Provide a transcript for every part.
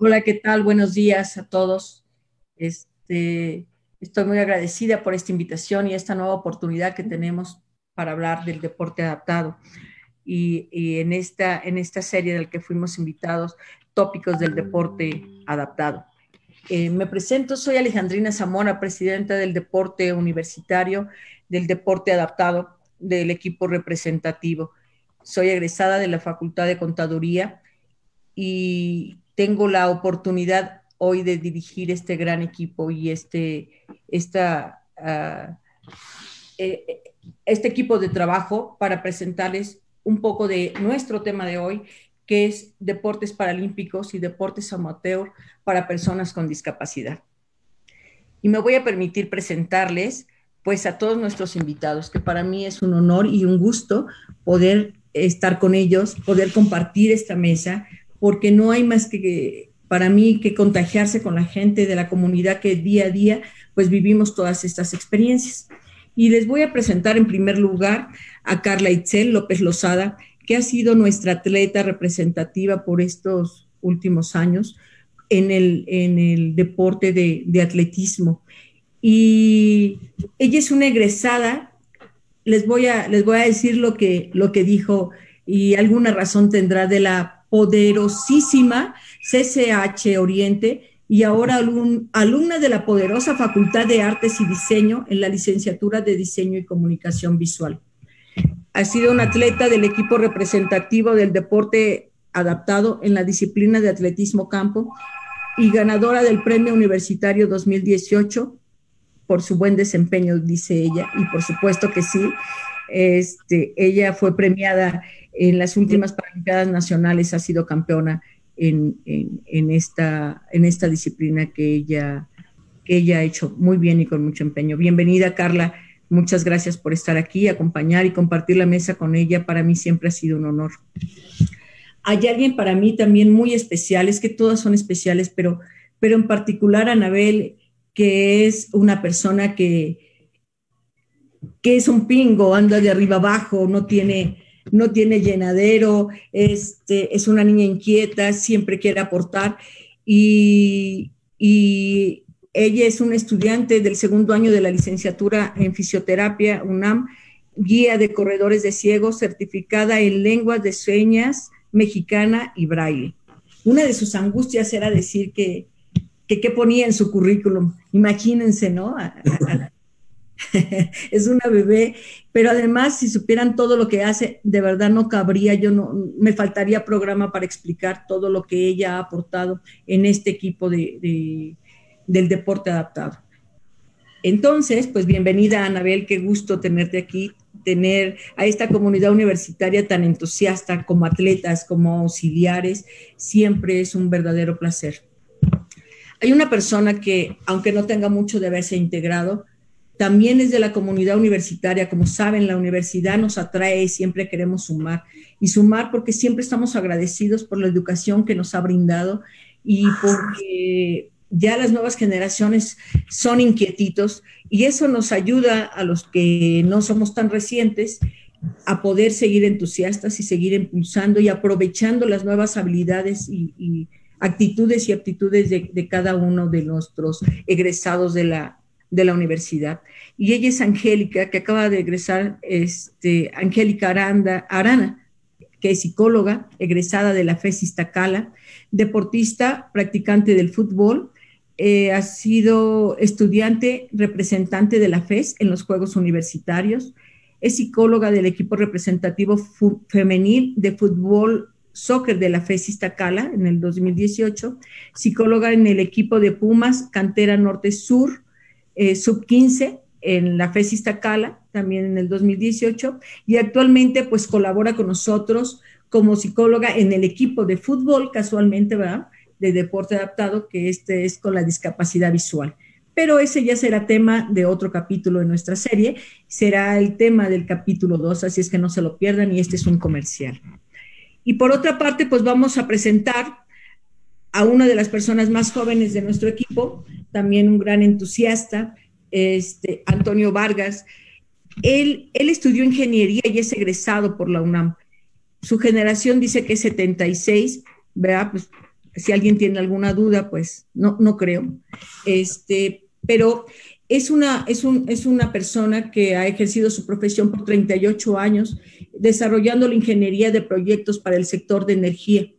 Hola, ¿qué tal? Buenos días a todos. Este, Estoy muy agradecida por esta invitación y esta nueva oportunidad que tenemos para hablar del deporte adaptado. Y en esta serie del que fuimos invitados, tópicos del deporte adaptado. Me presento, soy Alejandrina Zamora, presidenta del deporte universitario, del deporte adaptado, del equipo representativo. Soy egresada de la Facultad de Contaduría y tengo la oportunidad hoy de dirigir este gran equipo y esta, uh, eh, este equipo de trabajo para presentarles un poco de nuestro tema de hoy, que es deportes paralímpicos y deportes amateur para personas con discapacidad. Y me voy a permitir presentarles pues a todos nuestros invitados, que para mí es un honor y un gusto poder estar con ellos, poder compartir esta mesa, porque no hay más que para mí que contagiarse con la gente de la comunidad que día a día pues vivimos todas estas experiencias. Y les voy a presentar en primer lugar a Carla Itzel López Lozada, que ha sido nuestra atleta representativa por estos últimos años en el deporte de atletismo. Y ella es una egresada, les voy a decir lo que dijo y alguna razón tendrá de la poderosísima CCH Oriente y ahora alumna de la poderosa Facultad de Artes y Diseño en la licenciatura de Diseño y Comunicación Visual. Ha sido una atleta del equipo representativo del deporte adaptado en la disciplina de atletismo campo y ganadora del Premio Universitario 2018 por su buen desempeño, dice ella, y por supuesto que sí. Ella fue premiada en las últimas Paralimpiadas Nacionales, ha sido campeona en esta disciplina que ella ha hecho muy bien y con mucho empeño. Bienvenida, Carla. Muchas gracias por estar aquí, acompañar y compartir la mesa con ella. Para mí siempre ha sido un honor. Hay alguien para mí también muy especial, es que todas son especiales, pero en particular Anabel, que es una persona que es un pingo, anda de arriba abajo, no tiene llenadero, es una niña inquieta, siempre quiere aportar y ella es una estudiante del segundo año de la licenciatura en fisioterapia UNAM, guía de corredores de ciegos, certificada en lenguas de señas mexicana y braille. Una de sus angustias era decir que ponía en su currículum. Imagínense, ¿no? Es una bebé, pero además, si supieran todo lo que hace, de verdad no cabría, yo no, me faltaría programa para explicar todo lo que ella ha aportado en este equipo del deporte adaptado. Entonces, pues bienvenida, Anabel, qué gusto tenerte aquí, tener a esta comunidad universitaria tan entusiasta como atletas, como auxiliares, siempre es un verdadero placer. Hay una persona que, aunque no tenga mucho de haberse integrado, también es de la comunidad universitaria. Como saben, la universidad nos atrae y siempre queremos sumar. Y sumar porque siempre estamos agradecidos por la educación que nos ha brindado y porque ya las nuevas generaciones son inquietitos y eso nos ayuda a los que no somos tan recientes a poder seguir entusiastas y seguir impulsando y aprovechando las nuevas habilidades y actitudes y aptitudes de cada uno de nuestros egresados de la universidad. Y ella es Angélica, que acaba de egresar, Angélica Arana, que es psicóloga, egresada de la FES Iztacala, deportista, practicante del fútbol, ha sido estudiante representante de la FES en los Juegos Universitarios, es psicóloga del equipo representativo femenil de fútbol soccer de la FES Iztacala en el 2018, psicóloga en el equipo de Pumas, cantera norte-sur, sub-15 en la FES Iztacala, también en el 2018, y actualmente pues colabora con nosotros como psicóloga en el equipo de fútbol, casualmente, ¿verdad?, de deporte adaptado, que es con la discapacidad visual. Pero ese ya será tema de otro capítulo de nuestra serie, será el tema del capítulo 2, así es que no se lo pierdan y este es un comercial. Y por otra parte, pues vamos a presentar a una de las personas más jóvenes de nuestro equipo, también un gran entusiasta, Antonio Vargas. Él estudió ingeniería y es egresado por la UNAM. Su generación dice que es 76, ¿verdad? Pues si alguien tiene alguna duda, pues no creo. Pero es una persona que ha ejercido su profesión por 38 años, desarrollando la ingeniería de proyectos para el sector de energía.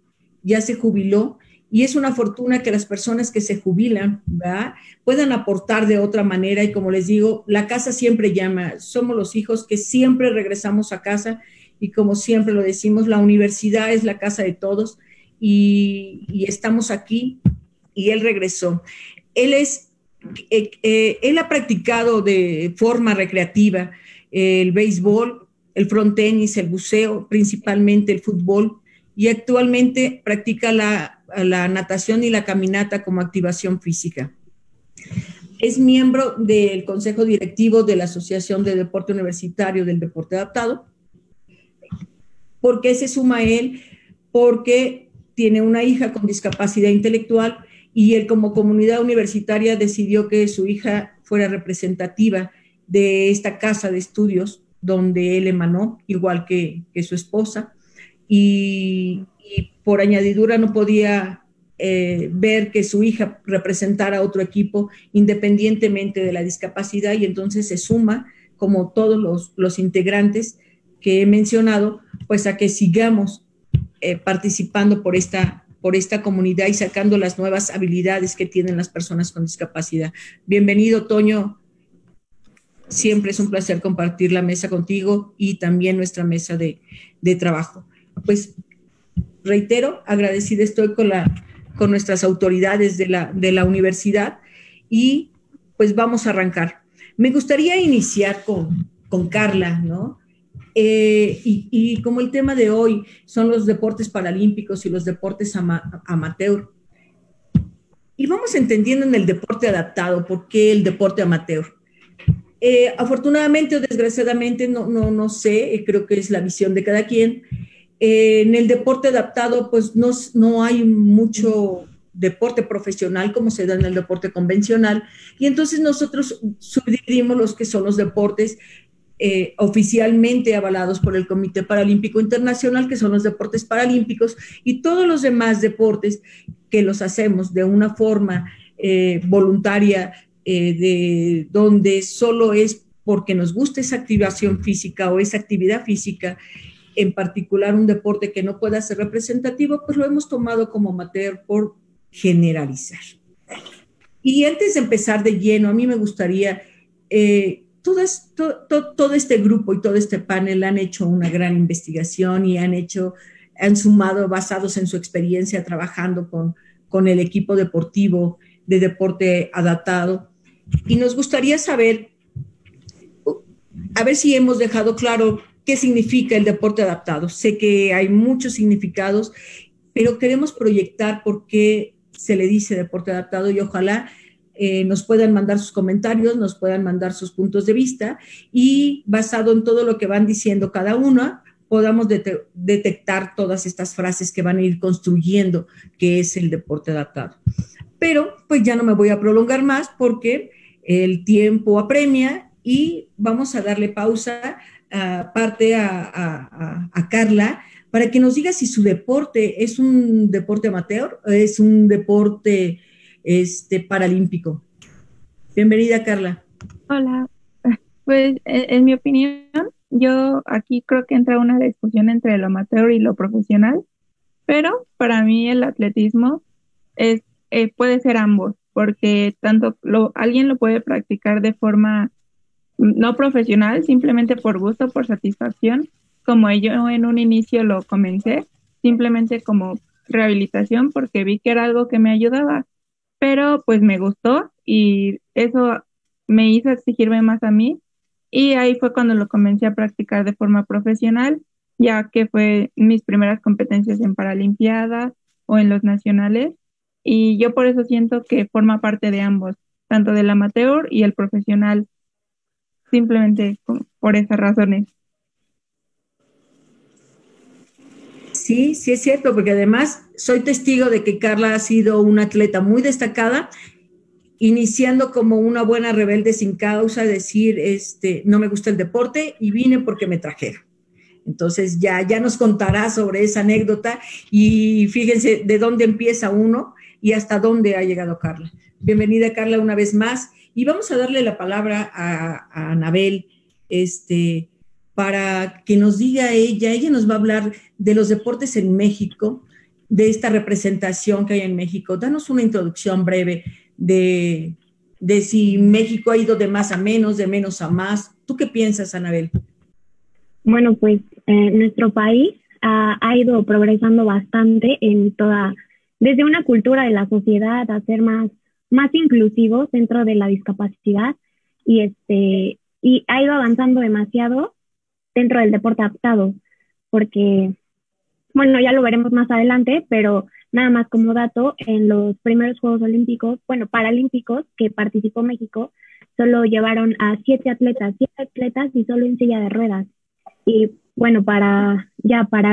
Ya se jubiló y es una fortuna que las personas que se jubilan, ¿verdad?, puedan aportar de otra manera. Y como les digo, la casa siempre llama. Somos los hijos que siempre regresamos a casa y como siempre lo decimos, la universidad es la casa de todos y estamos aquí y él regresó. Él es él ha practicado de forma recreativa el béisbol, el frontenis, el buceo, principalmente el fútbol, y actualmente practica la natación y la caminata como activación física. Es miembro del Consejo Directivo de la Asociación de Deporte Universitario del Deporte Adaptado. ¿Por qué se suma a él? Porque tiene una hija con discapacidad intelectual y él como comunidad universitaria decidió que su hija fuera representativa de esta casa de estudios donde él emanó, igual que su esposa, y por añadidura no podía ver que su hija representara a otro equipo independientemente de la discapacidad, y entonces se suma, como todos los integrantes que he mencionado, pues a que sigamos participando por esta comunidad y sacando las nuevas habilidades que tienen las personas con discapacidad. Bienvenido, Toño. Siempre es un placer compartir la mesa contigo y también nuestra mesa de trabajo. Pues reitero, agradecida estoy con nuestras autoridades de la universidad y pues vamos a arrancar. Me gustaría iniciar con Carla, ¿no? Y como el tema de hoy son los deportes paralímpicos y los deportes amateur, y vamos entendiendo en el deporte adaptado, ¿por qué el deporte amateur? Afortunadamente o desgraciadamente, no sé, creo que es la visión de cada quien. En el deporte adaptado, pues no hay mucho deporte profesional como se da en el deporte convencional, y entonces nosotros subdividimos los que son los deportes oficialmente avalados por el Comité Paralímpico Internacional, que son los deportes paralímpicos, y todos los demás deportes que los hacemos de una forma voluntaria, de donde solo es porque nos gusta esa activación física o esa actividad física, en particular un deporte que no pueda ser representativo, pues lo hemos tomado como amateur por generalizar. Y antes de empezar de lleno, a mí me gustaría, todo este grupo y todo este panel han hecho una gran investigación y han sumado, basados en su experiencia trabajando con el equipo deportivo de deporte adaptado. Y nos gustaría saber, a ver si hemos dejado claro qué significa el deporte adaptado. Sé que hay muchos significados, pero queremos proyectar por qué se le dice deporte adaptado y ojalá nos puedan mandar sus comentarios, nos puedan mandar sus puntos de vista y basado en todo lo que van diciendo cada uno, podamos detectar todas estas frases que van a ir construyendo qué es el deporte adaptado. Pero pues ya no me voy a prolongar más porque el tiempo apremia y vamos a darle pausa parte a Carla para que nos diga si su deporte es un deporte amateur o es un deporte paralímpico. Bienvenida, Carla. Hola, pues en mi opinión, yo aquí creo que entra una discusión entre lo amateur y lo profesional, pero para mí el atletismo puede ser ambos, porque alguien lo puede practicar de forma no profesional, simplemente por gusto, por satisfacción, como yo en un inicio lo comencé, simplemente como rehabilitación, porque vi que era algo que me ayudaba, pero pues me gustó y eso me hizo exigirme más a mí y ahí fue cuando lo comencé a practicar de forma profesional, ya que fue mis primeras competencias en Paralimpiadas o en los nacionales y yo por eso siento que forma parte de ambos, tanto del amateur y el profesional, simplemente por esas razones. Sí, sí es cierto, porque además soy testigo de que Carla ha sido una atleta muy destacada, iniciando como una buena rebelde sin causa, decir, no me gusta el deporte y vine porque me trajeron. Entonces ya nos contará sobre esa anécdota y fíjense de dónde empieza uno y hasta dónde ha llegado Carla. Bienvenida, Carla, una vez más. Y vamos a darle la palabra a Anabel, para que nos diga ella nos va a hablar de los deportes en México, de esta representación que hay en México. Danos una introducción breve de si México ha ido de más a menos, de menos a más. ¿Tú qué piensas, Anabel? Bueno, pues nuestro país ha ido progresando bastante desde una cultura de la sociedad a ser más inclusivos dentro de la discapacidad y ha ido avanzando demasiado dentro del deporte adaptado, porque, bueno, ya lo veremos más adelante, pero nada más como dato, en los primeros Juegos Olímpicos, Paralímpicos que participó México, solo llevaron a 7 atletas y solo en silla de ruedas. Y bueno, para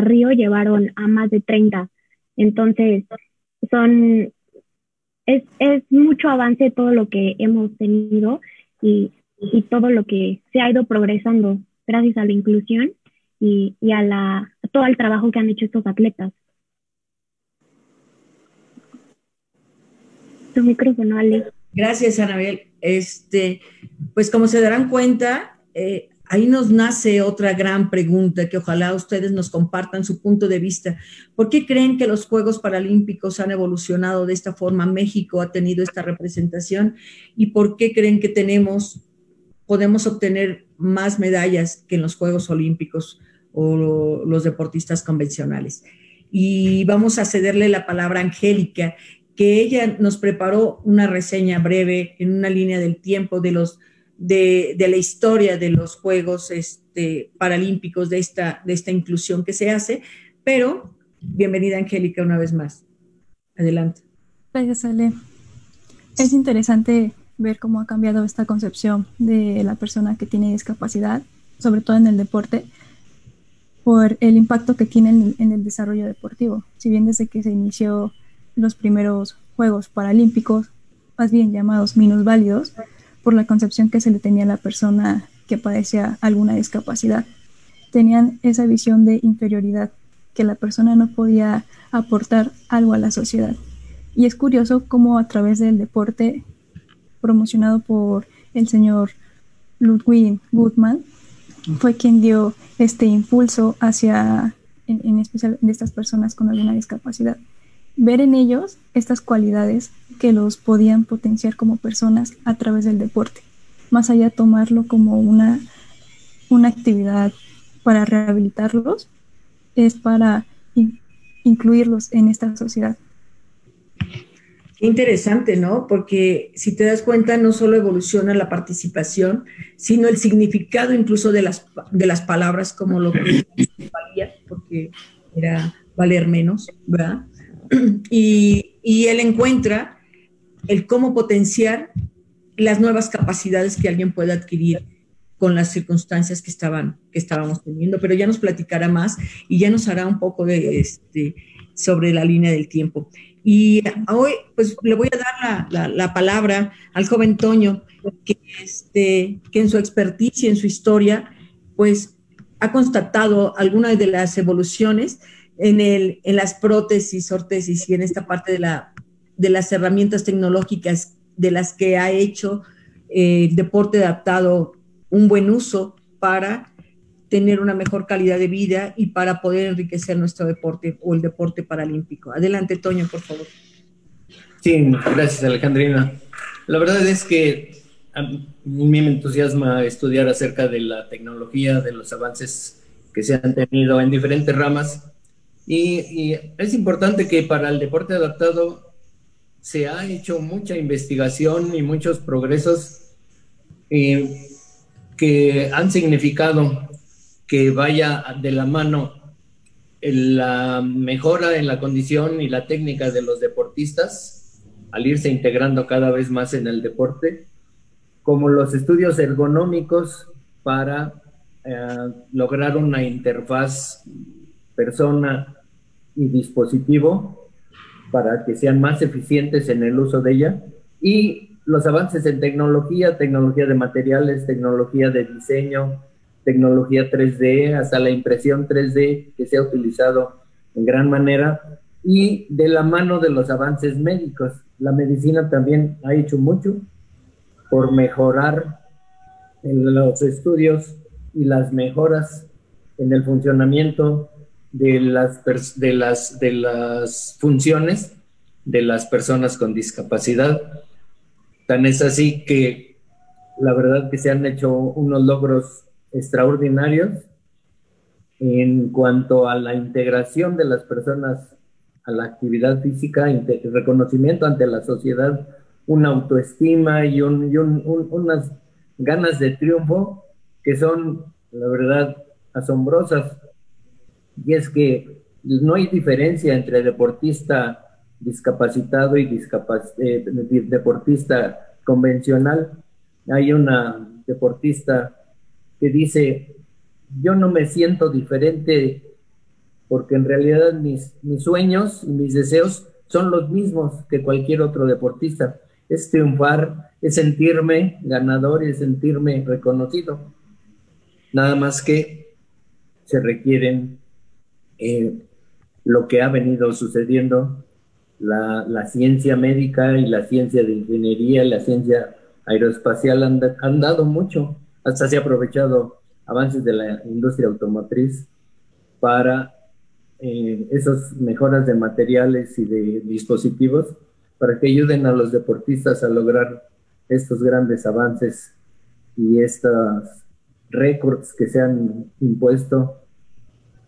Río llevaron a más de 30. Entonces, es mucho avance todo lo que hemos tenido y todo lo que se ha ido progresando gracias a la inclusión y a todo el trabajo que han hecho estos atletas. Tu micrófono, Ale. Gracias, Anabel. Pues como se darán cuenta, ahí nos nace otra gran pregunta que ojalá ustedes nos compartan su punto de vista. ¿Por qué creen que los Juegos Paralímpicos han evolucionado de esta forma? México ha tenido esta representación y ¿por qué creen que podemos obtener más medallas que en los Juegos Olímpicos o los deportistas convencionales? Y vamos a cederle la palabra a Angélica, que ella nos preparó una reseña breve en una línea del tiempo de la historia de los Juegos Paralímpicos, de esta inclusión que se hace. Pero bienvenida, Angélica, una vez más. Adelante. Gracias, Ale. Es interesante ver cómo ha cambiado esta concepción de la persona que tiene discapacidad, sobre todo en el deporte, por el impacto que tiene en el desarrollo deportivo. Si bien desde que se inició los primeros Juegos Paralímpicos, más bien llamados minusválidos, por la concepción que se le tenía a la persona que padecía alguna discapacidad. Tenían esa visión de inferioridad, que la persona no podía aportar algo a la sociedad. Y es curioso cómo a través del deporte promocionado por el señor Ludwig Guttmann fue quien dio este impulso hacia, en especial de estas personas con alguna discapacidad. Ver en ellos estas cualidades que los podían potenciar como personas a través del deporte, más allá de tomarlo como una actividad para rehabilitarlos, es para incluirlos en esta sociedad. Qué interesante, ¿no? Porque si te das cuenta, no solo evoluciona la participación, sino el significado incluso de las palabras, como lo que valía, porque era valer menos, ¿verdad? Y él encuentra el cómo potenciar las nuevas capacidades que alguien puede adquirir con las circunstancias que estábamos teniendo, pero ya nos platicará más y ya nos hará un poco sobre la línea del tiempo. Y hoy pues le voy a dar la palabra al joven Toño, que en su experticia, en su historia, pues ha constatado algunas de las evoluciones en las prótesis, órtesis y en esta parte de las herramientas tecnológicas de las que ha hecho deporte adaptado un buen uso para tener una mejor calidad de vida y para poder enriquecer nuestro deporte o el deporte paralímpico. Adelante, Toño, por favor. Sí, gracias, Alejandrina. La verdad es que a mí me entusiasma estudiar acerca de la tecnología, de los avances que se han tenido en diferentes ramas. Y es importante que para el deporte adaptado se ha hecho mucha investigación y muchos progresos que han significado que vaya de la mano la mejora en la condición y la técnica de los deportistas al irse integrando cada vez más en el deporte, como los estudios ergonómicos para lograr una interfaz persona y dispositivo para que sean más eficientes en el uso de ella, y los avances en tecnología de materiales, tecnología de diseño, tecnología 3D, hasta la impresión 3D que se ha utilizado en gran manera, y de la mano de los avances médicos. La medicina también ha hecho mucho por mejorar en los estudios y las mejoras en el funcionamiento de las funciones de las personas con discapacidad. Tan es así que la verdad que se han hecho unos logros extraordinarios en cuanto a la integración de las personas a la actividad física, reconocimiento ante la sociedad, una autoestima y unas ganas de triunfo que son, la verdad, asombrosas. Y es que no hay diferencia entre deportista discapacitado y deportista convencional. Hay una deportista que dice: yo no me siento diferente porque en realidad mis sueños y mis deseos son los mismos que cualquier otro deportista. Es triunfar, es sentirme ganador y es sentirme reconocido. Nada más que se requieren lo que ha venido sucediendo, la ciencia médica y la ciencia de ingeniería, la ciencia aeroespacial han dado mucho. Hasta se ha aprovechado avances de la industria automotriz para esas mejoras de materiales y de dispositivos para que ayuden a los deportistas a lograr estos grandes avances y estos récords que se han impuesto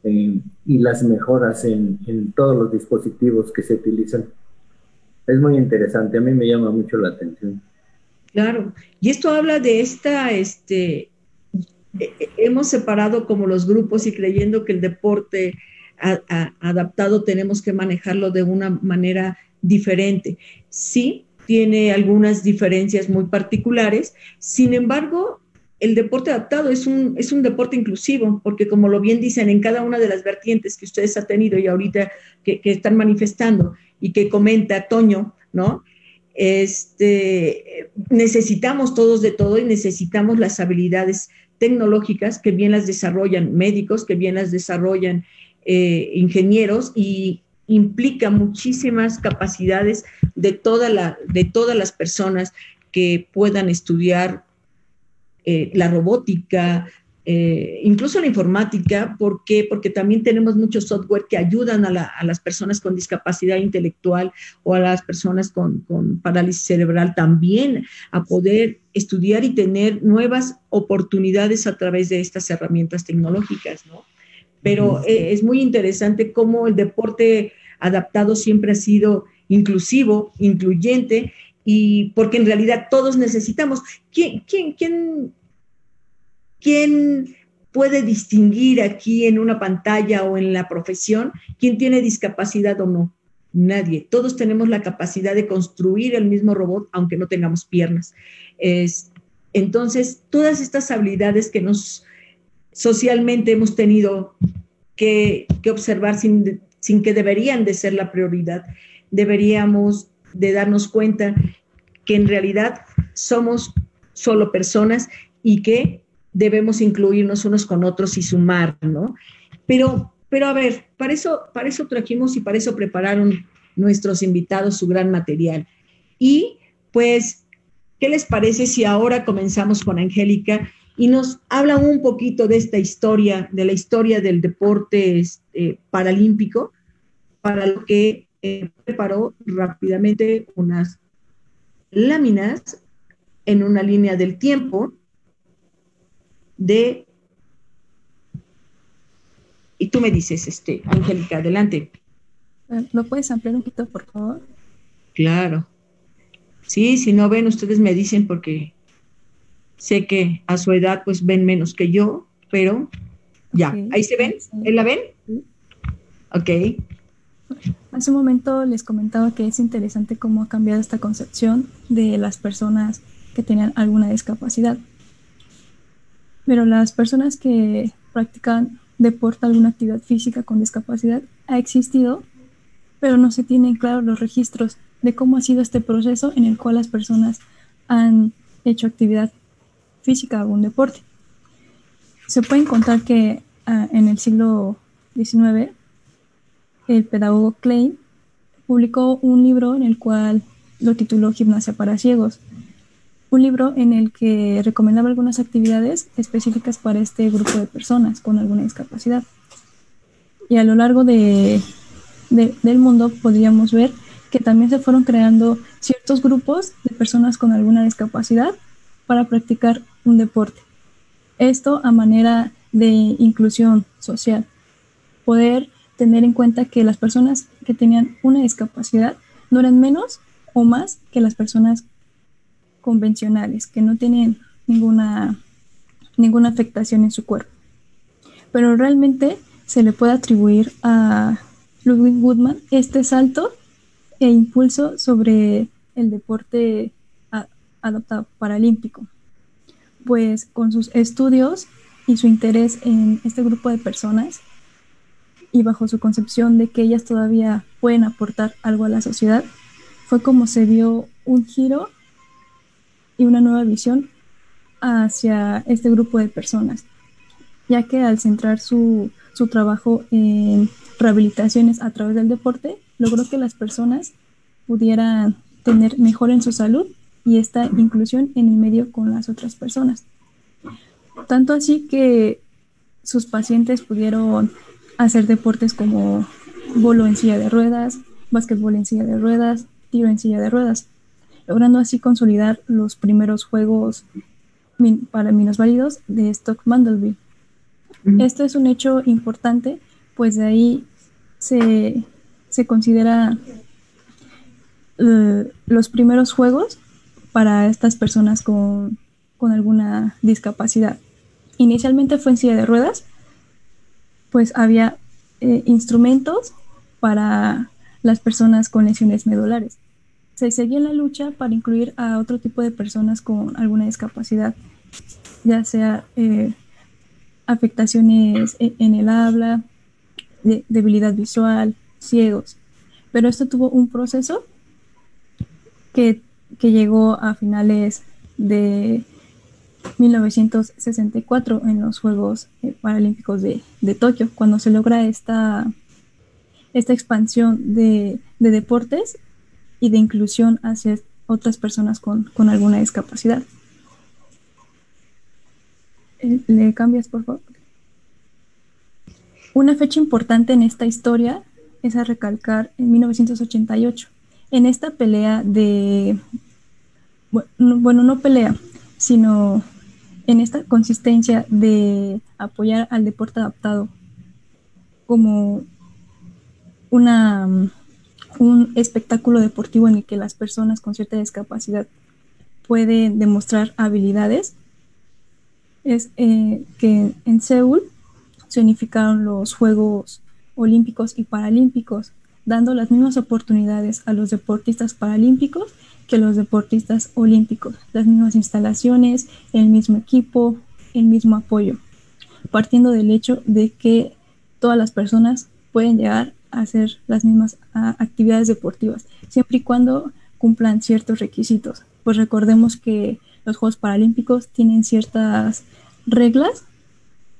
y las mejoras en todos los dispositivos que se utilizan. Es muy interesante, a mí me llama mucho la atención. Claro, y esto habla de hemos separado como los grupos y creyendo que el deporte adaptado tenemos que manejarlo de una manera diferente. Sí, tiene algunas diferencias muy particulares, sin embargo, el deporte adaptado es un deporte inclusivo, porque como lo bien dicen, en cada una de las vertientes que ustedes han tenido y ahorita que están manifestando y que comenta Toño, ¿no? Necesitamos todos de todo y necesitamos las habilidades tecnológicas que bien las desarrollan médicos, que bien las desarrollan ingenieros, y implica muchísimas capacidades de todas las personas que puedan estudiar la robótica, incluso la informática. ¿Por qué? Porque también tenemos mucho software que ayudan a las personas con discapacidad intelectual o a las personas con parálisis cerebral también a poder estudiar y tener nuevas oportunidades a través de estas herramientas tecnológicas, ¿no? Pero es muy interesante cómo el deporte adaptado siempre ha sido inclusivo, incluyente, y porque en realidad todos necesitamos. ¿Quién puede distinguir aquí en una pantalla o en la profesión quién tiene discapacidad o no? Nadie. Todos tenemos la capacidad de construir el mismo robot, aunque no tengamos piernas. Entonces, todas estas habilidades que socialmente hemos tenido que observar sin que deberían de ser la prioridad, deberíamos de darnos cuenta que en realidad somos solo personas y que debemos incluirnos unos con otros y sumar, ¿no? Pero a ver, para eso trajimos y para eso prepararon nuestros invitados su gran material. Y pues, ¿qué les parece si ahora comenzamos con Angélica y nos habla un poquito de esta historia, de la historia del deporte paralímpico, para lo que preparó rápidamente unas láminas en una línea del tiempo y tú me dices, Angélica, adelante. ¿Lo puedes ampliar un poquito, por favor? Claro. Sí, si no ven, ustedes me dicen, porque sé que a su edad pues ven menos que yo, pero ya. Okay. ¿Ahí se ven? ¿Ahí la ven? Sí. Ok. Hace un momento les comentaba que es interesante cómo ha cambiado esta concepción de las personas que tenían alguna discapacidad. Pero las personas que practican deporte, alguna actividad física con discapacidad, ha existido, pero no se tienen claros los registros de cómo ha sido este proceso en el cual las personas han hecho actividad física o un deporte. se puede encontrar que en el siglo XIX el pedagogo Klein publicó un libro en el cual lo tituló Gimnasia para ciegos, un libro en el que recomendaba algunas actividades específicas para este grupo de personas con alguna discapacidad. Y a lo largo del mundo podríamos ver que también se fueron creando ciertos grupos de personas con alguna discapacidad para practicar un deporte. Esto a manera de inclusión social. Poder tener en cuenta que las personas que tenían una discapacidad no eran menos o más que las personas convencionales, que no tienen ninguna afectación en su cuerpo. Pero realmente se le puede atribuir a Ludwig Guttmann este salto e impulso sobre el deporte adaptado paralímpico, pues con sus estudios y su interés en este grupo de personas y bajo su concepción de que ellas todavía pueden aportar algo a la sociedad, fue como se dio un giro y una nueva visión hacia este grupo de personas, ya que al centrar su trabajo en rehabilitaciones a través del deporte, logró que las personas pudieran tener mejor en su salud y esta inclusión en el medio con las otras personas. Tanto así que sus pacientes pudieron hacer deportes como bolo en silla de ruedas, básquetbol en silla de ruedas, tiro en silla de ruedas, logrando así consolidar los primeros juegos para minusválidos de Stoke Mandeville. Esto es un hecho importante, pues de ahí se considera los primeros juegos para estas personas con alguna discapacidad. Inicialmente fue en silla de ruedas, pues había instrumentos para las personas con lesiones medulares. Se seguía en la lucha para incluir a otro tipo de personas con alguna discapacidad, ya sea afectaciones en el habla, debilidad visual, ciegos. Pero esto tuvo un proceso que llegó a finales de 1964 en los Juegos Paralímpicos de Tokio, cuando se logra esta expansión de deportes y de inclusión hacia otras personas con alguna discapacidad. ¿Le cambias, por favor? Una fecha importante en esta historia es a recalcar en 1988. En esta pelea no pelea, sino en esta consistencia de apoyar al deporte adaptado como un espectáculo deportivo en el que las personas con cierta discapacidad pueden demostrar habilidades, es que en Seúl se unificaron los Juegos Olímpicos y Paralímpicos, dando las mismas oportunidades a los deportistas paralímpicos que a los deportistas olímpicos, las mismas instalaciones, el mismo equipo, el mismo apoyo, partiendo del hecho de que todas las personas pueden llegar a hacer las mismas actividades deportivas, siempre y cuando cumplan ciertos requisitos. Pues recordemos que los Juegos Paralímpicos tienen ciertas reglas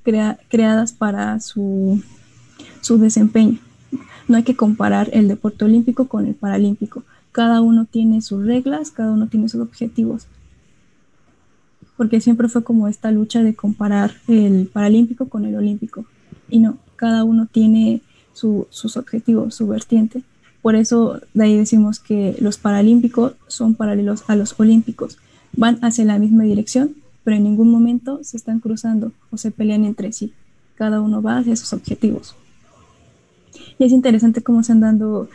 creadas para su desempeño. No hay que comparar el deporte olímpico con el paralímpico. Cada uno tiene sus reglas, cada uno tiene sus objetivos. Porque siempre fue como esta lucha de comparar el paralímpico con el olímpico. Y no, cada uno tiene sus objetivos, su vertiente. Por eso de ahí decimos que los paralímpicos son paralelos a los olímpicos. Van hacia la misma dirección, pero en ningún momento se están cruzando o se pelean entre sí. Cada uno va hacia sus objetivos. Y es interesante cómo se han dado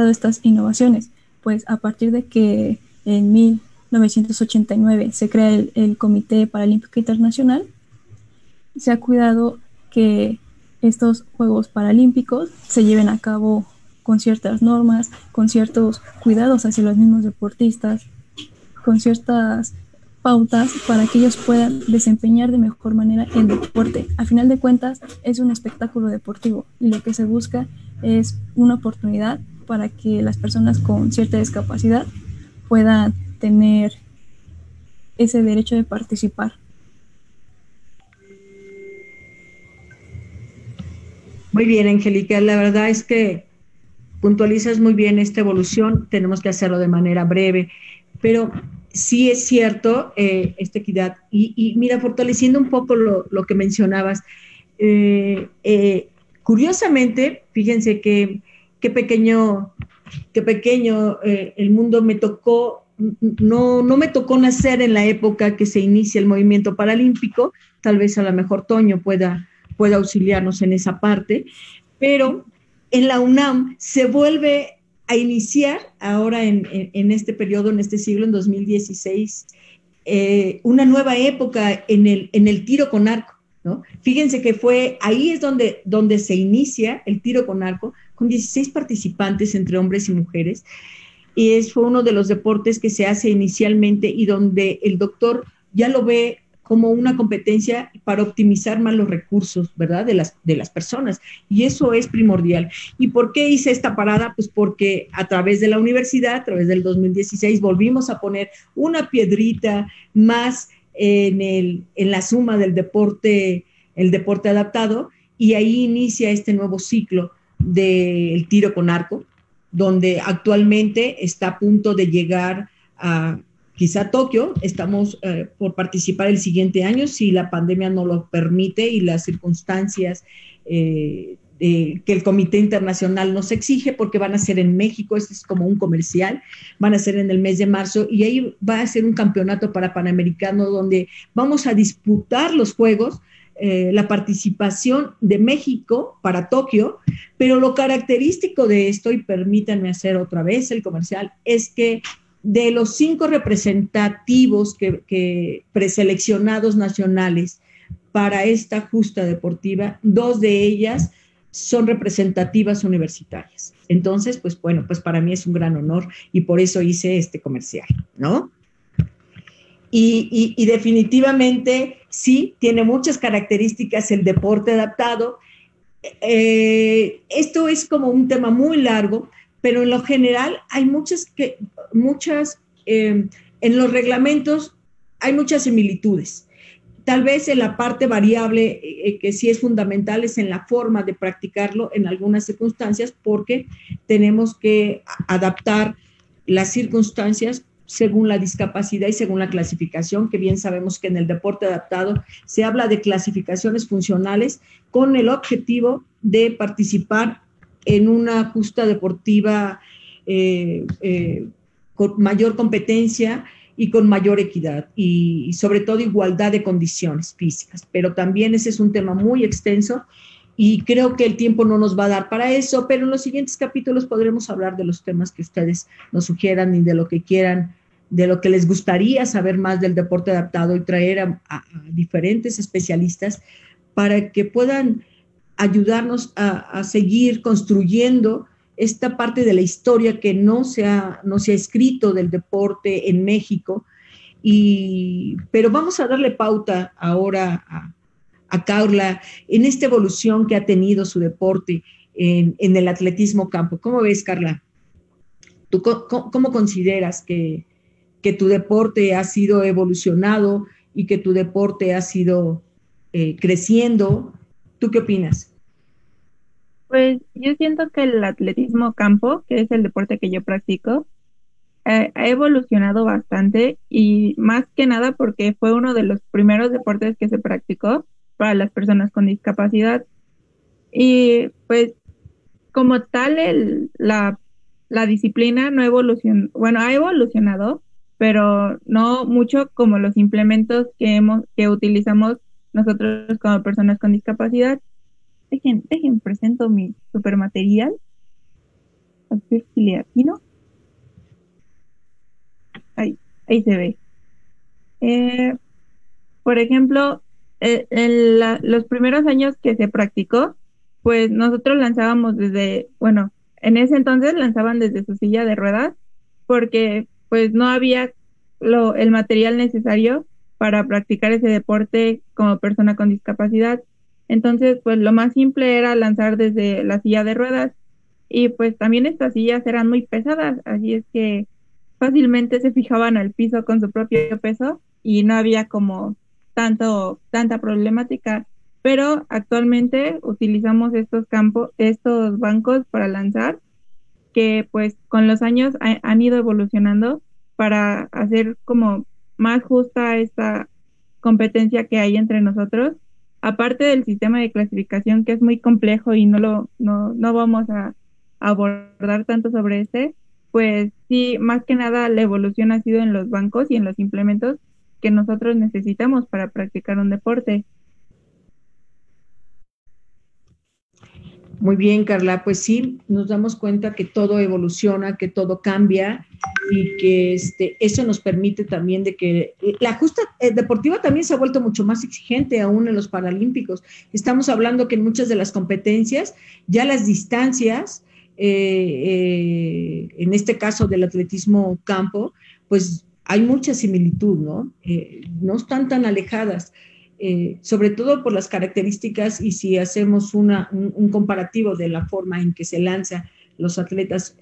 estas innovaciones, pues a partir de que en 1989 se crea el Comité Paralímpico Internacional, se ha cuidado que estos Juegos Paralímpicos se lleven a cabo con ciertas normas, con ciertos cuidados hacia los mismos deportistas, con ciertas pautas para que ellos puedan desempeñar de mejor manera el deporte. A final de cuentas, es un espectáculo deportivo y lo que se busca es una oportunidad para que las personas con cierta discapacidad puedan tener ese derecho de participar. Muy bien, Angélica, la verdad es que puntualizas muy bien esta evolución, tenemos que hacerlo de manera breve, pero sí es cierto esta equidad. Y mira, fortaleciendo un poco lo que mencionabas, eh, eh, curiosamente, fíjense que pequeño, el mundo me tocó, no me tocó nacer en la época que se inicia el movimiento paralímpico, tal vez a lo mejor Toño pueda auxiliarnos en esa parte, pero en la UNAM se vuelve a iniciar ahora en este periodo, en este siglo, en 2016, una nueva época en el tiro con arco, ¿no? Fíjense que ahí es donde se inicia el tiro con arco, con 16 participantes entre hombres y mujeres, y fue uno de los deportes que se hace inicialmente y donde el doctor ya lo ve como una competencia para optimizar más los recursos, ¿verdad? De las personas. Y eso es primordial. ¿Y por qué hice esta parada? Pues porque a través de la universidad, a través del 2016, volvimos a poner una piedrita más en la suma del deporte, el deporte adaptado, y ahí inicia este nuevo ciclo del tiro con arco, donde actualmente está a punto de llegar a quizá Tokio. Estamos por participar el siguiente año, si la pandemia no lo permite y las circunstancias que el Comité Internacional nos exige, porque van a ser en México, este es como un comercial, van a ser en el mes de marzo, y ahí va a ser un campeonato para Panamericano donde vamos a disputar los Juegos, la participación de México para Tokio, pero lo característico de esto, y permítanme hacer otra vez el comercial, es que de los 5 representativos que preseleccionados nacionales para esta justa deportiva, 2 de ellas son representativas universitarias. Entonces, pues bueno, pues para mí es un gran honor y por eso hice este comercial, ¿no? Y definitivamente sí, tiene muchas características el deporte adaptado. Esto es como un tema muy largo, pero en lo general hay en los reglamentos hay muchas similitudes. Tal vez en la parte variable que sí es fundamental es en la forma de practicarlo en algunas circunstancias, porque tenemos que adaptar las circunstancias según la discapacidad y según la clasificación, que bien sabemos que en el deporte adaptado se habla de clasificaciones funcionales con el objetivo de participar en una justa deportiva con mayor competencia y con mayor equidad y sobre todo igualdad de condiciones físicas. Pero también ese es un tema muy extenso y creo que el tiempo no nos va a dar para eso, pero en los siguientes capítulos podremos hablar de los temas que ustedes nos sugieran y de lo que quieran, de lo que les gustaría saber más del deporte adaptado, y traer a diferentes especialistas para que puedan ayudarnos a seguir construyendo esta parte de la historia que no se ha escrito del deporte en México. Pero vamos a darle pauta ahora a Carla en esta evolución que ha tenido su deporte en el atletismo campo. ¿Cómo ves, Carla? ¿Tú cómo consideras que tu deporte ha sido evolucionado y que tu deporte ha sido creciendo? ¿Tú qué opinas? Pues yo siento que el atletismo campo, que es el deporte que yo practico, ha evolucionado bastante, y más que nada porque fue uno de los primeros deportes que se practicó para las personas con discapacidad. Y pues como tal la disciplina no evolucionó, bueno, ha evolucionado, pero no mucho como los implementos que utilizamos nosotros como personas con discapacidad. Dejen, presento mi super material. A ver si le atino. Ahí se ve. Por ejemplo, los primeros años que se practicó, pues nosotros lanzábamos en ese entonces lanzaban desde su silla de ruedas, porque pues no había el material necesario para practicar ese deporte como persona con discapacidad. Entonces, pues lo más simple era lanzar desde la silla de ruedas, y pues también estas sillas eran muy pesadas, así es que fácilmente se fijaban al piso con su propio peso y no había como tanta problemática. pero actualmente utilizamos estos bancos para lanzar, que pues con los años han ido evolucionando para hacer como más justa esta competencia que hay entre nosotros. Aparte del sistema de clasificación, que es muy complejo y no vamos a abordar tanto sobre pues sí, más que nada la evolución ha sido en los bancos y en los implementos que nosotros necesitamos para practicar un deporte. Muy bien, Carla, pues sí, nos damos cuenta que todo evoluciona, que todo cambia y que eso nos permite también de que la justa deportiva también se ha vuelto mucho más exigente aún en los Paralímpicos. Estamos hablando que en muchas de las competencias ya las distancias, en este caso del atletismo campo, pues hay mucha similitud, ¿no? No están tan alejadas. Sobre todo por las características y si hacemos un comparativo de la forma en que se lanza los atletas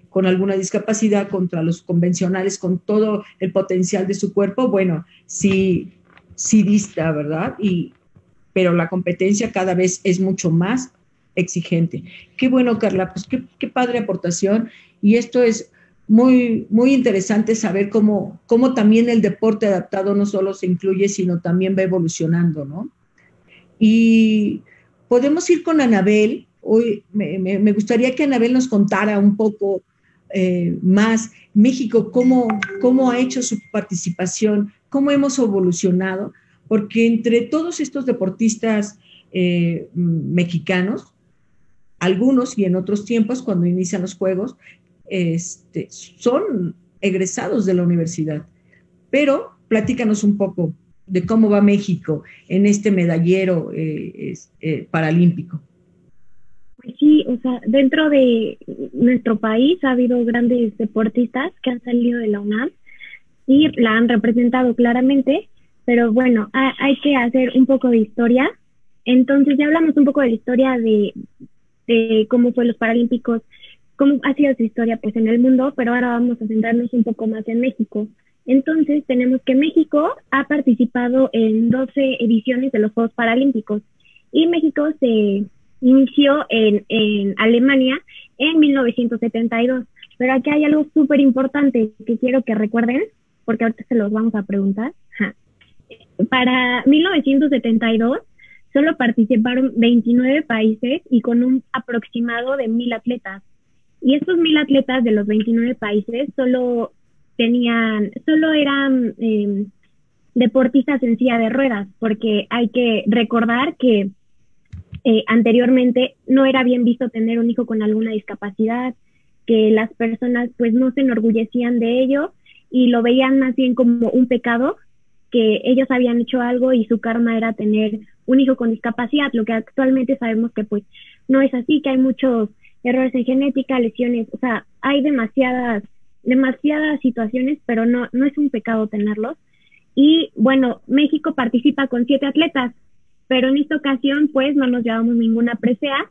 con alguna discapacidad contra los convencionales con todo el potencial de su cuerpo, bueno, sí dista, ¿verdad? Pero la competencia cada vez es mucho más exigente. Qué bueno, Carla, pues qué padre aportación, y esto es muy, muy interesante saber cómo también el deporte adaptado no solo se incluye, sino también va evolucionando, ¿no? Y podemos ir con Anabel. Hoy me gustaría que Anabel nos contara un poco más México, cómo ha hecho su participación, cómo hemos evolucionado, porque entre todos estos deportistas mexicanos, algunos y en otros tiempos, cuando inician los Juegos, son egresados de la universidad. Pero platícanos un poco de cómo va México en este medallero paralímpico. Pues sí, o sea, dentro de nuestro país ha habido grandes deportistas que han salido de la UNAM y la han representado claramente, pero bueno, hay que hacer un poco de historia. Entonces ya hablamos un poco de la historia de cómo fue los Paralímpicos, cómo ha sido su historia pues en el mundo, pero ahora vamos a centrarnos un poco más en México. Entonces tenemos que México ha participado en 12 ediciones de los Juegos Paralímpicos y México se inició en Alemania en 1972. Pero aquí hay algo súper importante que quiero que recuerden, porque ahorita se los vamos a preguntar. Para 1972 solo participaron 29 países y con un aproximado de 1,000 atletas. Y estos 1,000 atletas de los 29 países solo eran deportistas en silla de ruedas, porque hay que recordar que anteriormente no era bien visto tener un hijo con alguna discapacidad, que las personas pues no se enorgullecían de ello y lo veían más bien como un pecado, que ellos habían hecho algo y su karma era tener un hijo con discapacidad, lo que actualmente sabemos que pues no es así, que hay muchos errores en genética, lesiones, o sea, hay demasiadas situaciones, pero no es un pecado tenerlos. Y bueno, México participa con 7 atletas, pero en esta ocasión pues no nos llevamos ninguna presea.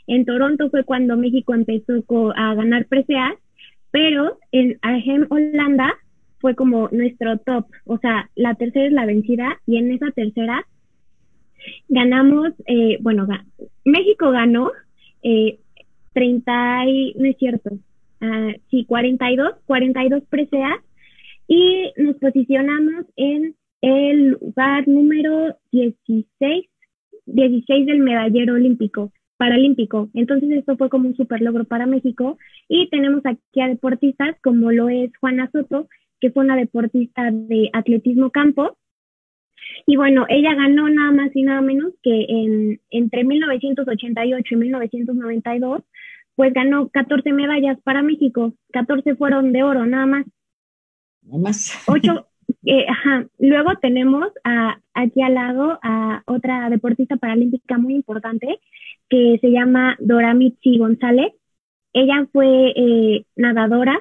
En Toronto fue cuando México empezó a ganar preseas, pero en Arnhem, Holanda, fue como nuestro top, o sea, la tercera es la vencida, y en esa tercera ganamos, México ganó 42 preseas, y nos posicionamos en el lugar número 16 del medallero paralímpico. Entonces esto fue como un súper logro para México, y tenemos aquí a deportistas como lo es Juana Soto, que fue una deportista de atletismo campo, y bueno, ella ganó nada más y nada menos que entre 1988 y 1992, pues ganó 14 medallas para México, 14 fueron de oro, nada más. 8, Luego tenemos aquí al lado a otra deportista paralímpica muy importante, que se llama Doramitzi González. Ella fue nadadora,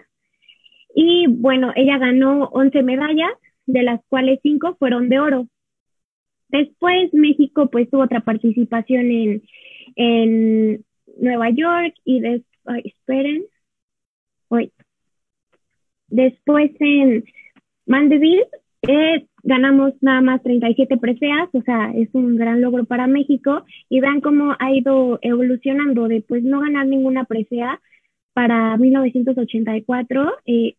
y bueno, ella ganó 11 medallas, de las cuales 5 fueron de oro. Después México pues tuvo otra participación en Nueva York, y después en Mandeville, ganamos nada más 37 preseas, o sea, es un gran logro para México, y vean cómo ha ido evolucionando de pues no ganar ninguna presea para 1984,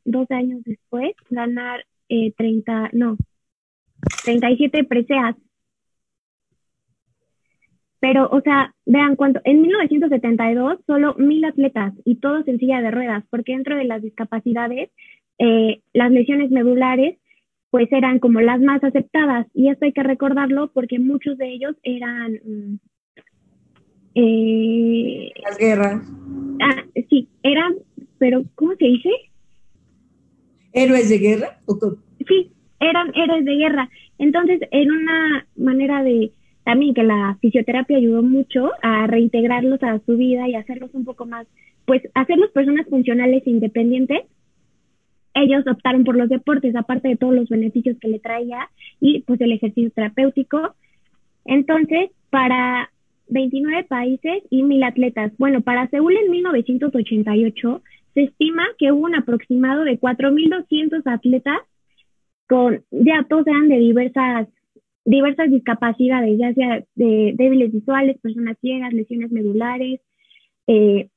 12 años después, ganar 37 preseas. Pero, o sea, vean cuánto, en 1972 solo 1,000 atletas y todos en silla de ruedas, porque dentro de las discapacidades, las lesiones medulares, pues eran como las más aceptadas, y esto hay que recordarlo porque muchos de ellos eran... Las guerras. Sí, eran, pero ¿cómo se dice? ¿Héroes de guerra? Sí, eran héroes de guerra. Entonces, en una manera de también que la fisioterapia ayudó mucho a reintegrarlos a su vida y hacerlos un poco más, pues hacerlos personas funcionales e independientes, ellos optaron por los deportes, aparte de todos los beneficios que le traía y pues el ejercicio terapéutico. Entonces, para 29 países y 1,000 atletas. Bueno, para Seúl en 1988 se estima que hubo un aproximado de 4,200 atletas ya todos eran de diversas discapacidades, ya sea de débiles visuales, personas ciegas, lesiones medulares,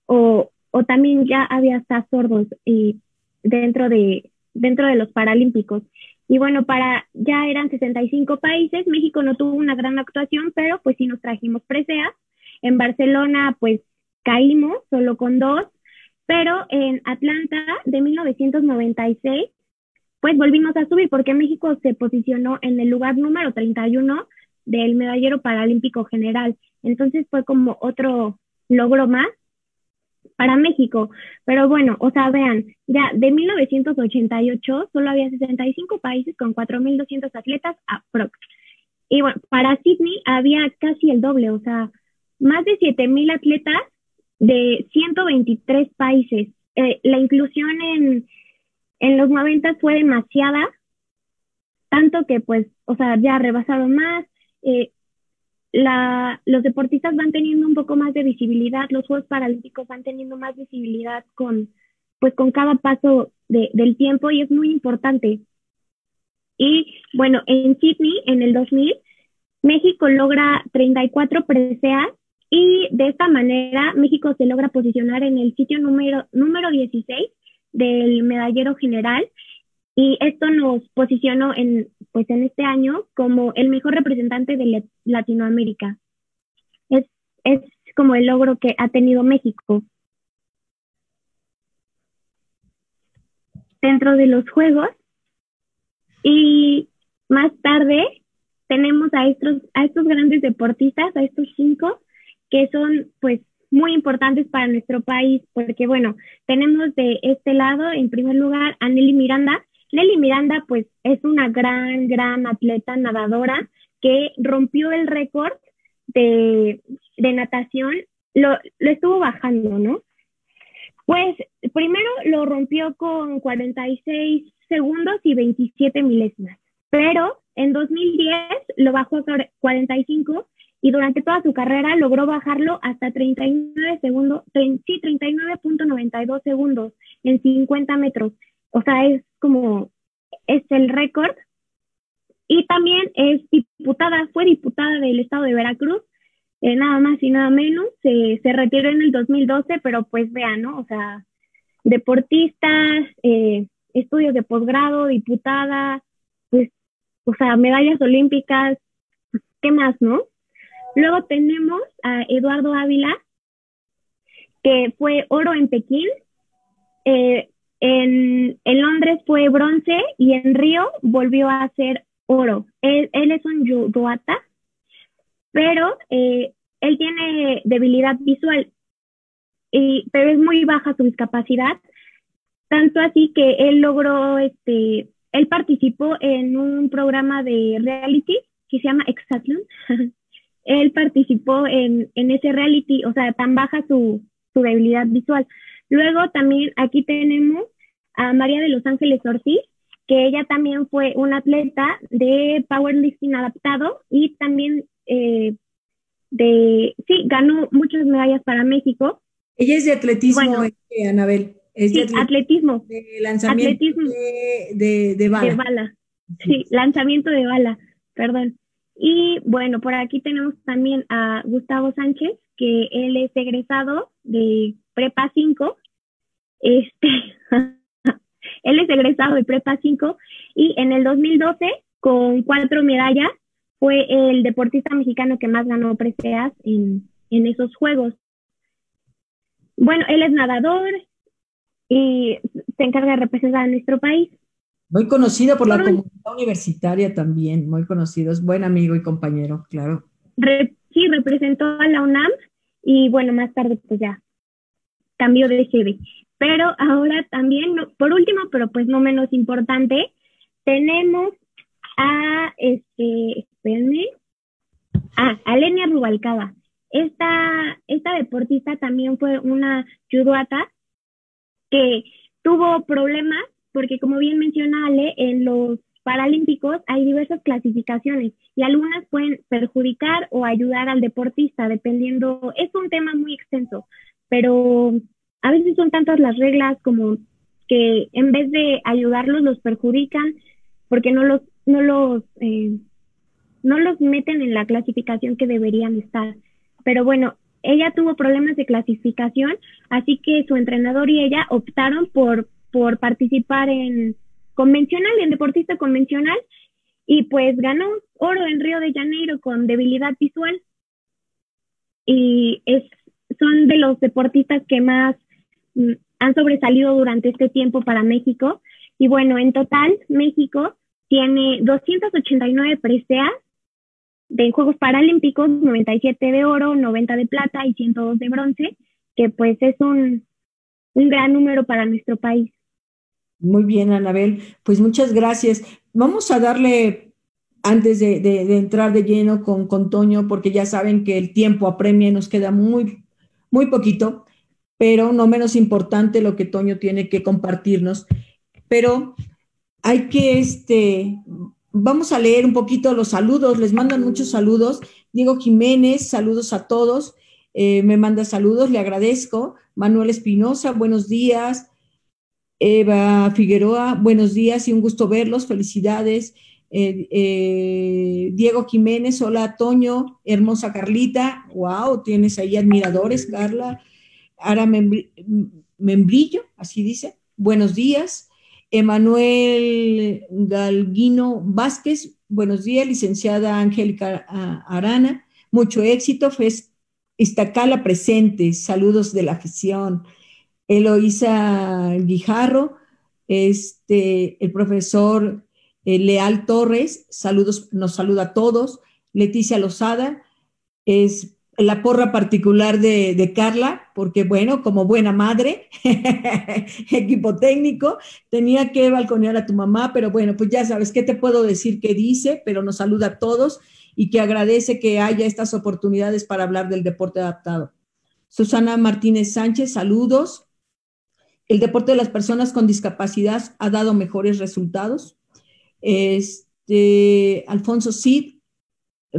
o también ya había hasta sordos dentro de los Paralímpicos. Y bueno, ya eran 65 países, México no tuvo una gran actuación, pero pues sí nos trajimos preseas. En Barcelona pues caímos solo con 2, pero en Atlanta de 1996 pues volvimos a subir porque México se posicionó en el lugar número 31 del medallero paralímpico general. Entonces fue como otro logro más para México. Pero bueno, o sea, vean, ya de 1988 solo había 65 países con 4,200 atletas aprox. Y bueno, para Sydney había casi el doble, o sea, más de 7,000 atletas de 123 países. La inclusión en los 90 fue demasiada, tanto que pues, o sea, ya rebasaron más, los deportistas van teniendo un poco más de visibilidad, los Juegos Paralímpicos van teniendo más visibilidad con cada paso del tiempo, y es muy importante. Y bueno, en Sydney, en el 2000, México logra 34 preseas, y de esta manera México se logra posicionar en el sitio número 16 del medallero general, y esto nos posicionó en este año como el mejor representante de Latinoamérica. Es como el logro que ha tenido México. Dentro de los Juegos, y más tarde tenemos a estos grandes deportistas, a estos 5, que son pues muy importantes para nuestro país, porque bueno, tenemos de este lado, en primer lugar, a Nelly Miranda. Nelly Miranda, pues, es una gran atleta nadadora que rompió el récord de natación, lo estuvo bajando, ¿no? Pues, primero lo rompió con 46 segundos y 27 milésimas, pero en 2010 lo bajó a 45, y durante toda su carrera logró bajarlo hasta 39.92 segundos en 50 metros. O sea, es el récord. Y también fue diputada del estado de Veracruz, nada más y nada menos. Se retiró en el 2012, pero pues vean, ¿no? O sea, deportistas, estudios de posgrado, diputada, pues, o sea, medallas olímpicas, ¿qué más, no? Luego tenemos a Eduardo Ávila, que fue oro en Pekín, en Londres fue bronce, y en Río volvió a ser oro. Él es un judoata, pero él tiene debilidad visual, pero es muy baja su discapacidad, tanto así que él logró, él participó en un programa de reality que se llama Exatlón. Él participó en ese reality, o sea, tan baja su debilidad visual. Luego también aquí tenemos a María de los Ángeles Ortiz, que ella también fue una atleta de powerlifting adaptado, y también ganó muchas medallas para México. Ella es de atletismo, bueno, Anabel. Es sí, de atletismo. De lanzamiento atletismo de bala. De bala. Sí, lanzamiento de bala, perdón. Y bueno, por aquí tenemos también a Gustavo Sánchez, que él es egresado de Prepa 5. Este, él es egresado de Prepa 5 y en el 2012, con 4 medallas, fue el deportista mexicano que más ganó preseas en esos juegos. Bueno, él es nadador y se encarga de representar a nuestro país. Muy conocido por la Por un- comunidad universitaria también, muy conocido, es buen amigo y compañero, claro. sí, representó a la UNAM y bueno, más tarde pues ya cambió de sede. Pero ahora también, por último, pero pues no menos importante, tenemos a, espérenme, a Lenia Rubalcaba. Esta deportista también fue una judoata que tuvo problemas porque, como bien menciona Ale, en los paralímpicos hay diversas clasificaciones y algunas pueden perjudicar o ayudar al deportista, dependiendo, es un tema muy extenso, pero a veces son tantas las reglas como que en vez de ayudarlos los perjudican porque no los meten en la clasificación que deberían estar. Pero bueno, ella tuvo problemas de clasificación, así que su entrenador y ella optaron por participar en convencional, en deportista convencional, y pues ganó oro en Río de Janeiro con debilidad visual. Y son de los deportistas que más han sobresalido durante este tiempo para México. Y bueno, en total, México tiene 289 preseas de Juegos Paralímpicos, 97 de oro, 90 de plata y 102 de bronce, que pues es un gran número para nuestro país. Muy bien, Anabel, pues muchas gracias. Vamos a darle, antes de entrar de lleno con Toño, porque ya saben que el tiempo apremia y nos queda muy, muy poquito, pero no menos importante lo que Toño tiene que compartirnos. Pero hay que, vamos a leer un poquito los saludos, les mandan muchos saludos. Diego Jiménez, saludos a todos, me manda saludos, le agradezco. Manuel Espinosa, buenos días. Eva Figueroa, buenos días y un gusto verlos, felicidades. Diego Jiménez, hola Toño, hermosa Carlita, wow, tienes ahí admiradores, Carla. Ara Membrillo, así dice, buenos días. Emanuel Galguino Vázquez, buenos días, licenciada Angélica Arana, mucho éxito, Iztacala presente, saludos de la afición. Eloísa Guijarro, el profesor Leal Torres, saludos, nos saluda a todos. Leticia Lozada, es la porra particular de Carla, porque bueno, como buena madre, equipo técnico, tenía que balconear a tu mamá, pero bueno, pues ya sabes, ¿qué te puedo decir que dice? Pero nos saluda a todos y que agradece que haya estas oportunidades para hablar del deporte adaptado. Susana Martínez Sánchez, saludos. El deporte de las personas con discapacidad ha dado mejores resultados. Alfonso Cid,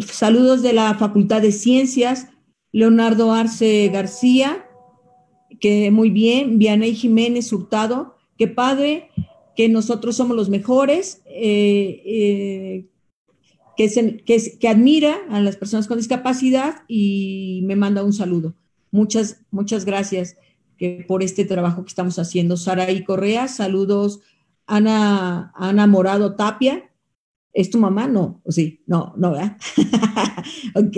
saludos de la Facultad de Ciencias. Leonardo Arce García, que muy bien. Vianey Jiménez Hurtado, qué padre, que nosotros somos los mejores, que admira a las personas con discapacidad y me manda un saludo. Muchas, muchas gracias por este trabajo que estamos haciendo. Saraí Correa, saludos. Ana Morado Tapia, ¿es tu mamá? No, o sí, no, ¿verdad? Ok.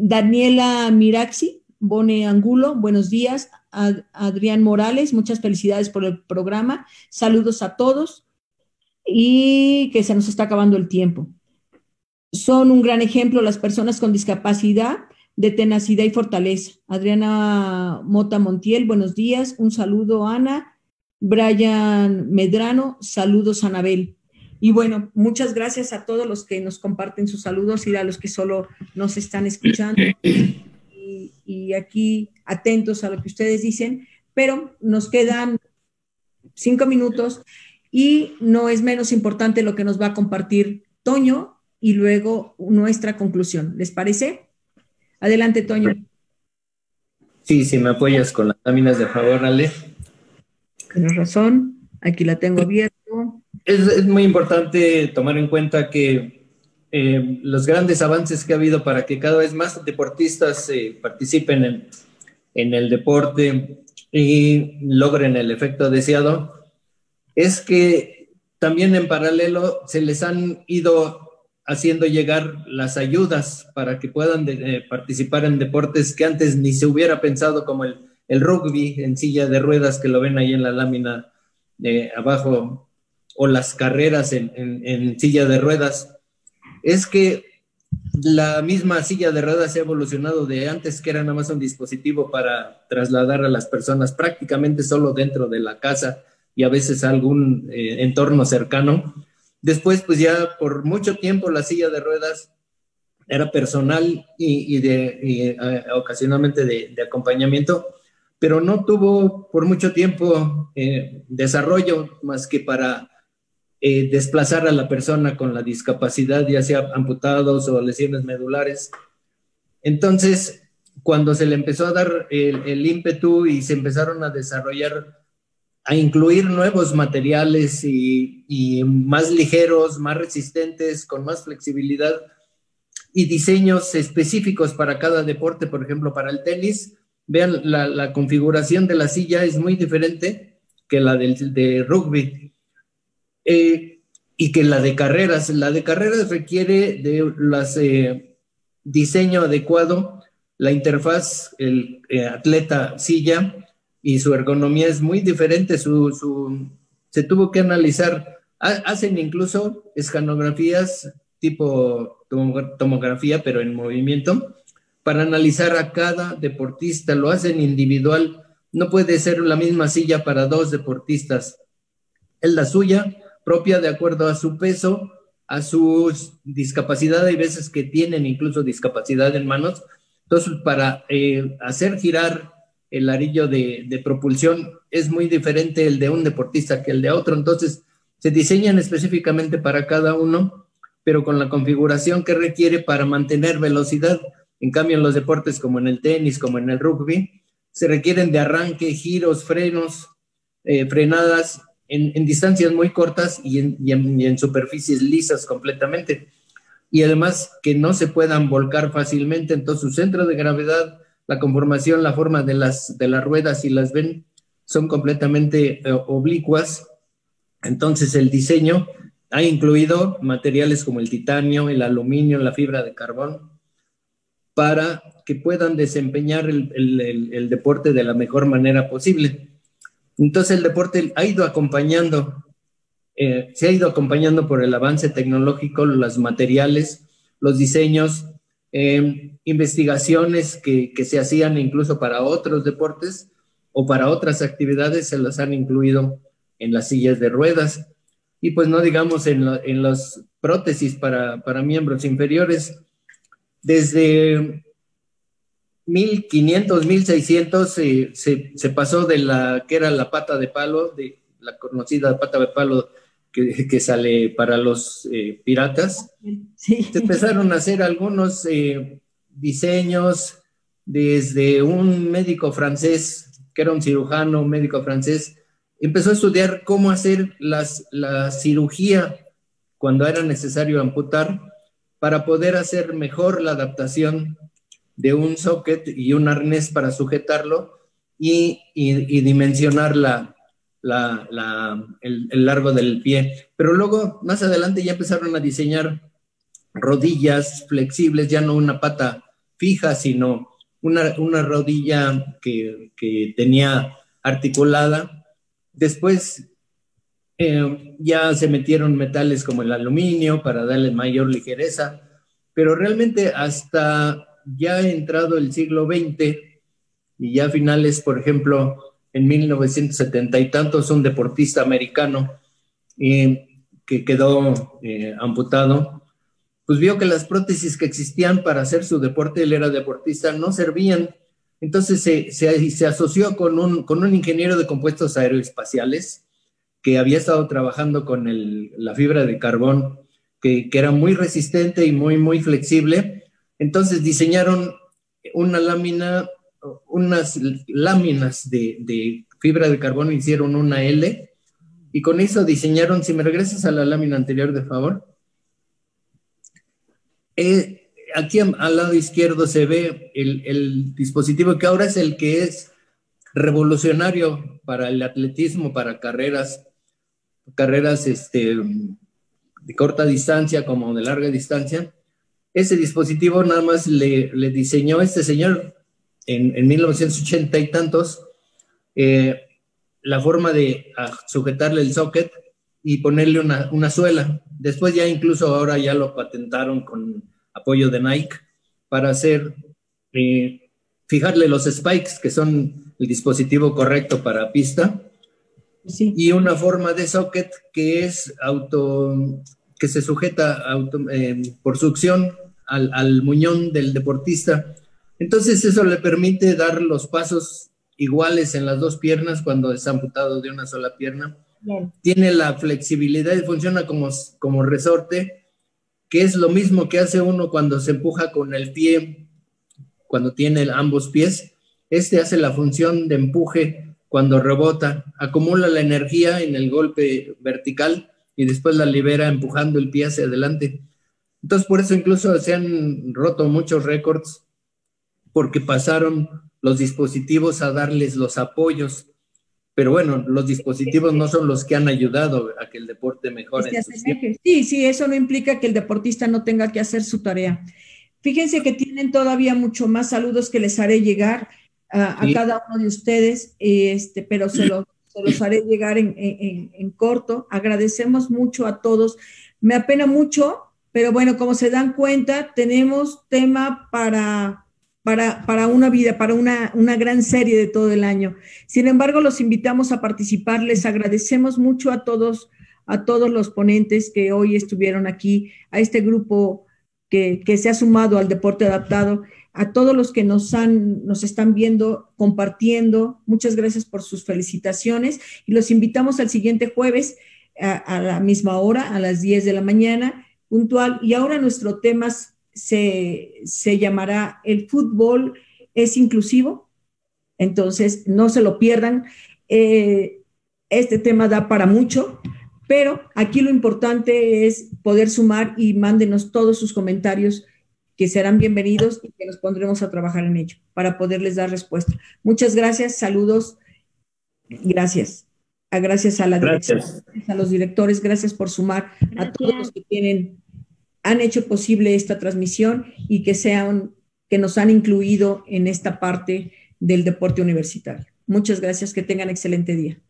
Daniela Miraxi, Bone Angulo, buenos días. Adrián Morales, muchas felicidades por el programa. Saludos a todos y que se nos está acabando el tiempo. Son un gran ejemplo las personas con discapacidad de tenacidad y fortaleza. Adriana Mota Montiel, buenos días. Un saludo, Ana. Brian Medrano, saludos, Anabel. Y bueno, muchas gracias a todos los que nos comparten sus saludos y a los que solo nos están escuchando y aquí atentos a lo que ustedes dicen, pero nos quedan 5 minutos y no es menos importante lo que nos va a compartir Toño y luego nuestra conclusión. ¿Les parece? Adelante, Toño. Sí, si me apoyas con las láminas, de favor, Ale. Tienes razón. Aquí la tengo abierta. Es muy importante tomar en cuenta que los grandes avances que ha habido para que cada vez más deportistas participen en el deporte y logren el efecto deseado, es que también en paralelo se les han ido haciendo llegar las ayudas para que puedan participar en deportes que antes ni se hubiera pensado, como el rugby en silla de ruedas, que lo ven ahí en la lámina abajo, o las carreras en silla de ruedas. Es que la misma silla de ruedas ha evolucionado de antes, que era nada más un dispositivo para trasladar a las personas prácticamente solo dentro de la casa y a veces a algún entorno cercano. Después, pues ya por mucho tiempo la silla de ruedas era personal y ocasionalmente de acompañamiento, pero no tuvo por mucho tiempo desarrollo más que para desplazar a la persona con la discapacidad, ya sea amputados o lesiones medulares. Entonces, cuando se le empezó a dar el ímpetu y se empezaron a desarrollar, a incluir nuevos materiales y más ligeros, más resistentes, con más flexibilidad y diseños específicos para cada deporte, por ejemplo, para el tenis, vean, la configuración de la silla es muy diferente que la de rugby. Y que la de carreras requiere de las diseño adecuado, la interfaz, el atleta silla y su ergonomía es muy diferente. Se tuvo que analizar, hacen incluso escanografías tipo tomografía, pero en movimiento, para analizar a cada deportista, lo hacen individual, no puede ser la misma silla para dos deportistas, es la suya propia de acuerdo a su peso, a su discapacidad. Hay veces que tienen incluso discapacidad en manos. Entonces, para hacer girar el arillo de propulsión es muy diferente el de un deportista que el de otro. Entonces, se diseñan específicamente para cada uno, pero con la configuración que requiere para mantener velocidad. En cambio, en los deportes como en el tenis, como en el rugby, se requieren de arranque, giros, frenos, frenadas, en distancias muy cortas y en superficies lisas completamente. Y además que no se puedan volcar fácilmente, entonces su centro de gravedad, la conformación, la forma de las ruedas, si las ven, son completamente oblicuas. Entonces el diseño ha incluido materiales como el titanio, el aluminio, la fibra de carbón, para que puedan desempeñar el deporte de la mejor manera posible. Entonces el deporte ha ido acompañando, se ha ido acompañando por el avance tecnológico, los materiales, los diseños, investigaciones que se hacían incluso para otros deportes o para otras actividades, se las han incluido en las sillas de ruedas. Y pues no digamos en las prótesis para miembros inferiores, desde 1500, 1600 se pasó de la que era la pata de palo, de la conocida pata de palo que sale para los piratas. Sí. Se empezaron a hacer algunos diseños desde un médico francés, que era un cirujano, un médico francés, empezó a estudiar cómo hacer la cirugía cuando era necesario amputar para poder hacer mejor la adaptación de un socket y un arnés para sujetarlo y dimensionar el largo del pie. Pero luego, más adelante, ya empezaron a diseñar rodillas flexibles, ya no una pata fija, sino una rodilla que tenía articulada. Después ya se metieron metales como el aluminio para darle mayor ligereza, pero realmente hasta ya ha entrado el siglo XX y ya a finales, por ejemplo, en 1970 y tantos, un deportista americano que quedó amputado, pues vio que las prótesis que existían para hacer su deporte, él era deportista, no servían. Entonces se asoció con un ingeniero de compuestos aeroespaciales que había estado trabajando con la fibra de carbón, que era muy resistente y muy, muy flexible. Entonces diseñaron unas láminas de fibra de carbono, hicieron una L y con eso diseñaron, si me regresas a la lámina anterior, de favor. Aquí al lado izquierdo se ve el dispositivo que ahora es el que es revolucionario para el atletismo, para carreras de corta distancia como de larga distancia. Ese dispositivo nada más le diseñó este señor en 1980 y tantos, la forma de sujetarle el socket y ponerle una suela. Después ya incluso ahora ya lo patentaron con apoyo de Nike para hacer, fijarle los spikes, que son el dispositivo correcto para pista, sí, y una forma de socket que es que se sujeta por succión al muñón del deportista. Entonces eso le permite dar los pasos iguales en las dos piernas cuando es amputado de una sola pierna. Bien. Tiene la flexibilidad y funciona como resorte, que es lo mismo que hace uno cuando se empuja con el pie, cuando tiene ambos pies. Hace la función de empuje cuando rebota, acumula la energía en el golpe vertical y después la libera empujando el pie hacia adelante. Entonces, por eso incluso se han roto muchos récords, porque pasaron los dispositivos a darles los apoyos. Pero bueno, los dispositivos no son los que han ayudado a que el deporte mejore. Sí, eso no implica que el deportista no tenga que hacer su tarea. Fíjense que tienen todavía mucho más saludos que les haré llegar a cada uno de ustedes, pero se los haré llegar en corto. Agradecemos mucho a todos. Me apena mucho, pero bueno, como se dan cuenta, tenemos tema para una vida, para una gran serie de todo el año. Sin embargo, los invitamos a participar. Les agradecemos mucho a todos los ponentes que hoy estuvieron aquí, a este grupo que se ha sumado al deporte adaptado, a todos los que nos están viendo, compartiendo. Muchas gracias por sus felicitaciones y los invitamos al siguiente jueves a la misma hora, a las 10 de la mañana, puntual. Y ahora nuestro tema se llamará ¿El fútbol es inclusivo? Entonces, no se lo pierdan. Este tema da para mucho, pero aquí lo importante es poder sumar y mándenos todos sus comentarios, que serán bienvenidos y que nos pondremos a trabajar en ello para poderles dar respuesta. Muchas gracias, saludos, gracias. Gracias a la dirección, gracias a los directores, gracias por sumar, a todos los que han hecho posible esta transmisión y que nos han incluido en esta parte del deporte universitario. Muchas gracias, que tengan excelente día.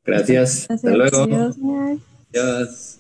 Gracias. Hasta luego. Adiós.